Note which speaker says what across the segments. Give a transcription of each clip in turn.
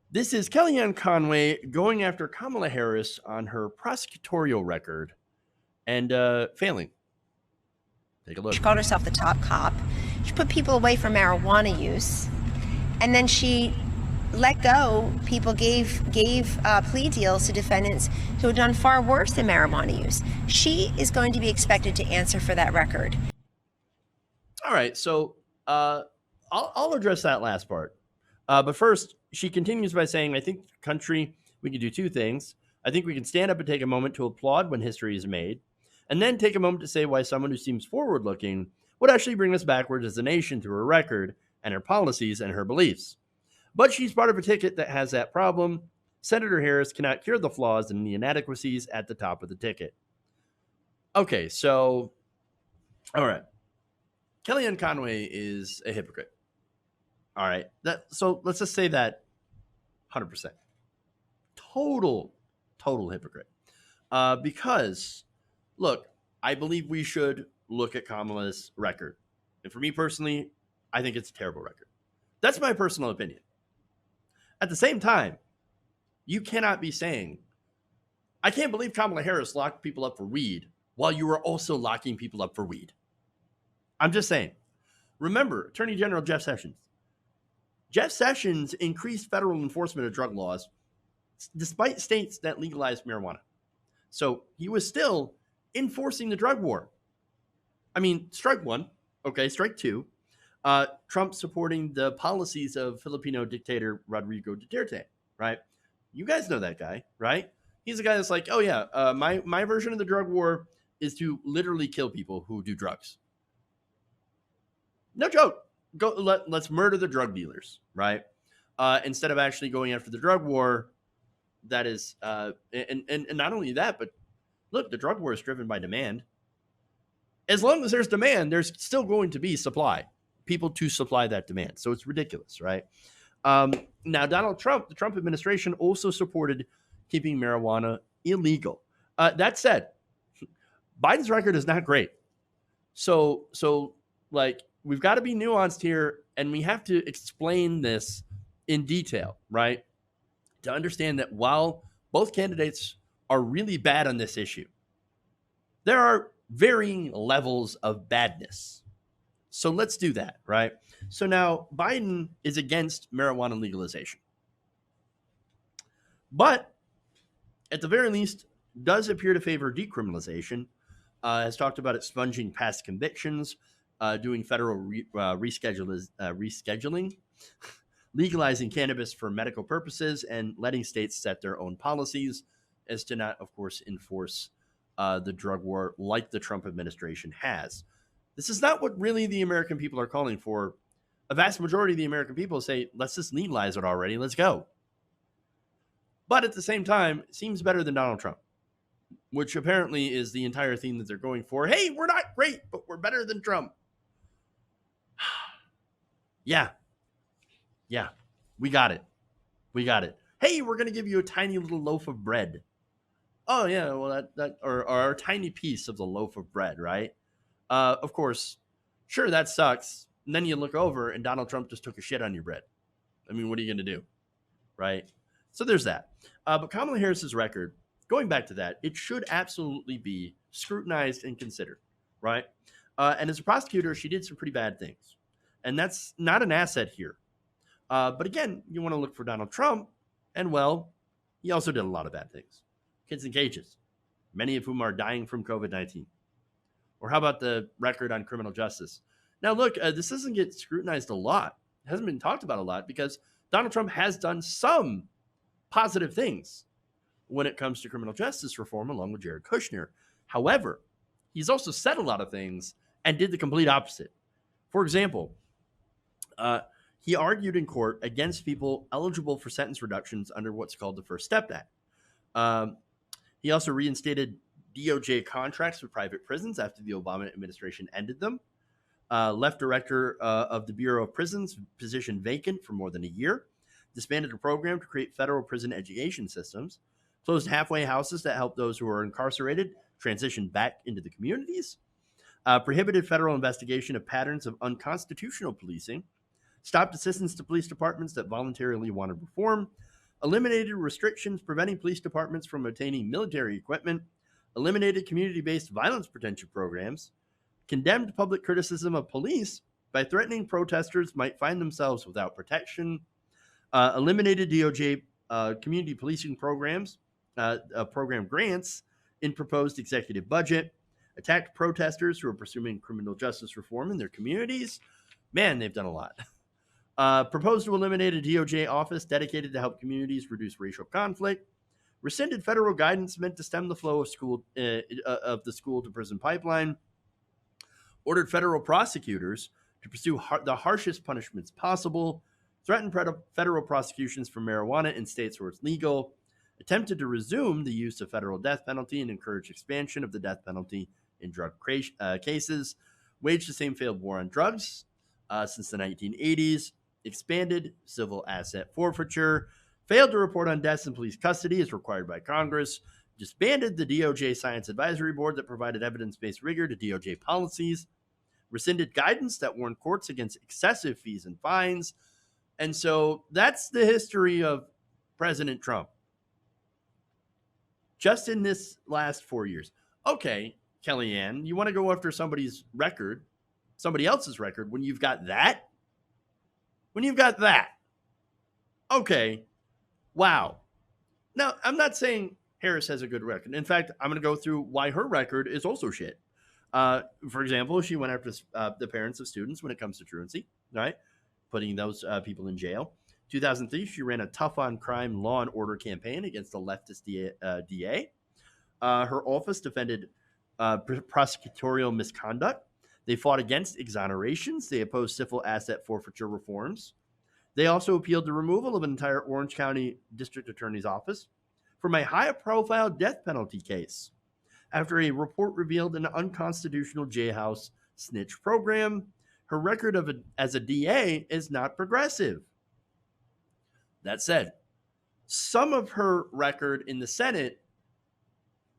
Speaker 1: This is Kellyanne Conway going after Kamala Harris on her prosecutorial record and failing. Take a look.
Speaker 2: She called herself the top cop. She put people away from marijuana use, and then she let go. People gave plea deals to defendants who had done far worse than marijuana use. She is going to be expected to answer for that record.
Speaker 1: All right, so I'll address that last part. But first, she continues by saying, I think the country, we can do two things. I think we can stand up and take a moment to applaud when history is made, and then take a moment to say why someone who seems forward looking would actually bring us backwards as a nation through her record and her policies and her beliefs. But she's part of a ticket that has that problem. Senator Harris cannot cure the flaws and the inadequacies at the top of the ticket. Okay, so, all right. Kellyanne Conway is a hypocrite. All right. So let's just say that 100%. Total hypocrite. Because, look, I believe we should look at Kamala's record. And for me personally, I think it's a terrible record. That's my personal opinion. At the same time, you cannot be saying, I can't believe Kamala Harris locked people up for weed while you were also locking people up for weed. I'm just saying. Remember, Attorney General Jeff Sessions. Jeff Sessions increased federal enforcement of drug laws despite states that legalized marijuana. So he was still enforcing the drug war. I mean, strike one. Okay, strike two. Trump supporting the policies of Filipino dictator Rodrigo Duterte, right? You guys know that guy, right? He's the guy that's like, oh yeah, my version of the drug war is to literally kill people who do drugs. No joke. Let's murder the drug dealers, right? Instead of actually going after the drug war, that is, and not only that, but look, the drug war is driven by demand. As long as there's demand, there's still going to be supply, people to supply that demand. So it's ridiculous, right? Now, Donald Trump, the Trump administration also supported keeping marijuana illegal. That said, Biden's record is not great. So like, we've got to be nuanced here, and we have to explain this in detail, right? To understand that while both candidates are really bad on this issue, there are varying levels of badness. So let's do that, right? So now Biden is against marijuana legalization, but at the very least does appear to favor decriminalization, has talked about expunging past convictions, doing federal rescheduling, legalizing cannabis for medical purposes, and letting states set their own policies as to not, of course, enforce the drug war like the Trump administration has. This is not what really the American people are calling for. A vast majority of the American people say, let's just legalize it already. Let's go. But at the same time, it seems better than Donald Trump, which apparently is the entire theme that they're going for. Hey, we're not great, but we're better than Trump. Yeah, we got it. Hey, we're going to give you a tiny little loaf of bread. Oh, yeah, well, or a tiny piece of the loaf of bread, right? Of course, sure, that sucks. And then you look over and Donald Trump just took a shit on your bread. I mean, what are you going to do, right? So there's that. But Kamala Harris's record, going back to that, it should absolutely be scrutinized and considered, right? And as a prosecutor, she did some pretty bad things. And that's not an asset here. But again, you want to look for Donald Trump, and well, he also did a lot of bad things. Kids in cages, many of whom are dying from COVID-19. Or how about the record on criminal justice? Now, look, this doesn't get scrutinized a lot. It hasn't been talked about a lot because Donald Trump has done some positive things when it comes to criminal justice reform, along with Jared Kushner. However, he's also said a lot of things and did the complete opposite. For example, he argued in court against people eligible for sentence reductions under what's called the First Step Act. He also reinstated DOJ contracts with private prisons after the Obama administration ended them. Left director of the Bureau of Prisons position vacant for more than a year. Disbanded a program to create federal prison education systems. Closed halfway houses that help those who are incarcerated transition back into the communities. Prohibited federal investigation of patterns of unconstitutional policing. Stopped assistance to police departments that voluntarily wanted reform. eliminated restrictions preventing police departments from obtaining military equipment, eliminated community-based violence prevention programs, condemned public criticism of police by threatening protesters might find themselves without protection, eliminated DOJ community policing programs, program grants in proposed executive budget, attacked protesters who are pursuing criminal justice reform in their communities. Man, they've done a lot. Proposed to eliminate a DOJ office dedicated to help communities reduce racial conflict. Rescinded federal guidance meant to stem the flow of the school to prison pipeline. Ordered federal prosecutors to pursue the harshest punishments possible. Threatened federal prosecutions for marijuana in states where it's legal. Attempted to resume the use of federal death penalty and encourage expansion of the death penalty in drug cases. Waged the same failed war on drugs since the 1980s. Expanded civil asset forfeiture, failed to report on deaths in police custody as required by Congress, disbanded the DOJ Science Advisory Board that provided evidence-based rigor to DOJ policies, rescinded guidance that warned courts against excessive fees and fines. And so that's the history of President Trump. Just in this last 4 years. Okay, Kellyanne, you want to go after somebody's record, somebody else's record, when you've got that? When you've got that, okay, wow. Now, I'm not saying Harris has a good record. In fact, I'm going to go through why her record is also shit. For example, she went after the parents of students when it comes to truancy, right? Putting those people in jail. 2003, she ran a tough-on-crime law and order campaign against the leftist DA. Her office defended prosecutorial misconduct. They fought against exonerations. They opposed civil asset forfeiture reforms. They also appealed the removal of an entire Orange County District Attorney's office from a high-profile death penalty case after a report revealed an unconstitutional jailhouse snitch program. Her record as a DA is not progressive. That said, some of her record in the Senate,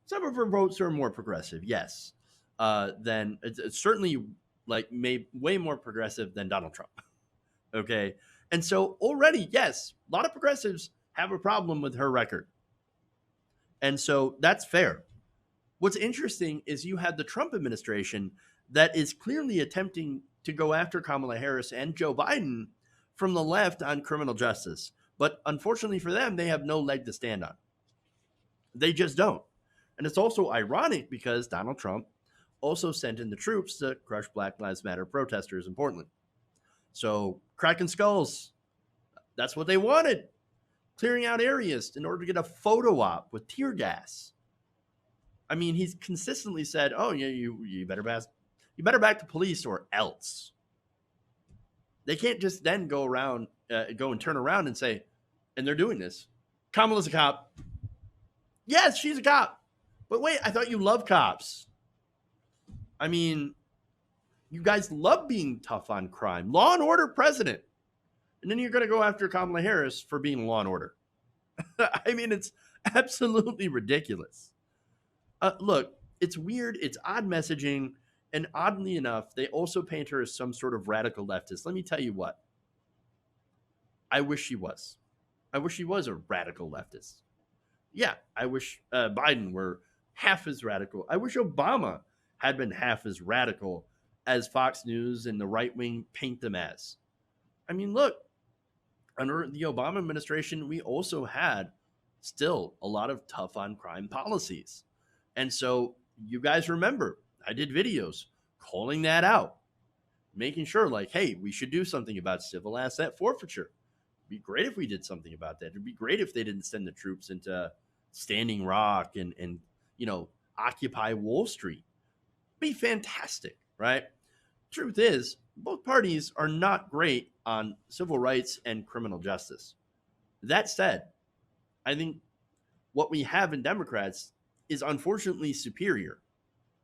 Speaker 1: some of her votes are more progressive, yes. Then it's certainly way more progressive than Donald Trump. Okay. And so already, yes, a lot of progressives have a problem with her record. And so that's fair. What's interesting is you had the Trump administration that is clearly attempting to go after Kamala Harris and Joe Biden from the left on criminal justice. But unfortunately for them, they have no leg to stand on. They just don't. And it's also ironic because Donald Trump also sent in the troops to crush Black Lives Matter protesters in Portland. So cracking skulls, that's what they wanted. Clearing out areas in order to get a photo op with tear gas. I mean, he's consistently said, "Oh, yeah, you better back to police or else." They can't just then go and turn around and say, and they're doing this. Kamala's a cop. Yes, she's a cop. But wait, I thought you loved cops. I mean, you guys love being tough on crime. Law and order president. And then you're going to go after Kamala Harris for being law and order. I mean, it's absolutely ridiculous. Look, it's weird. It's odd messaging. And oddly enough, they also paint her as some sort of radical leftist. Let me tell you what. I wish she was. I wish she was a radical leftist. Yeah, I wish Biden were half as radical. I wish Obama had been half as radical as Fox News and the right wing paint them as. I mean, look, under the Obama administration, we also had still a lot of tough on crime policies. And so you guys remember, I did videos calling that out, making sure like, hey, we should do something about civil asset forfeiture. It'd be great if we did something about that. It'd be great if they didn't send the troops into Standing Rock and occupy Wall Street. Be fantastic, right? Truth is, both parties are not great on civil rights and criminal justice. That said, I think what we have in Democrats is unfortunately superior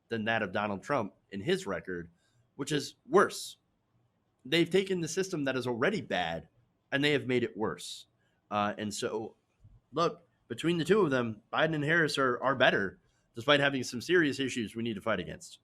Speaker 1: than that of Donald Trump in his record, which is worse. They've taken the system that is already bad and they have made it worse. And so, look, between the two of them, Biden and Harris are better, despite having some serious issues we need to fight against.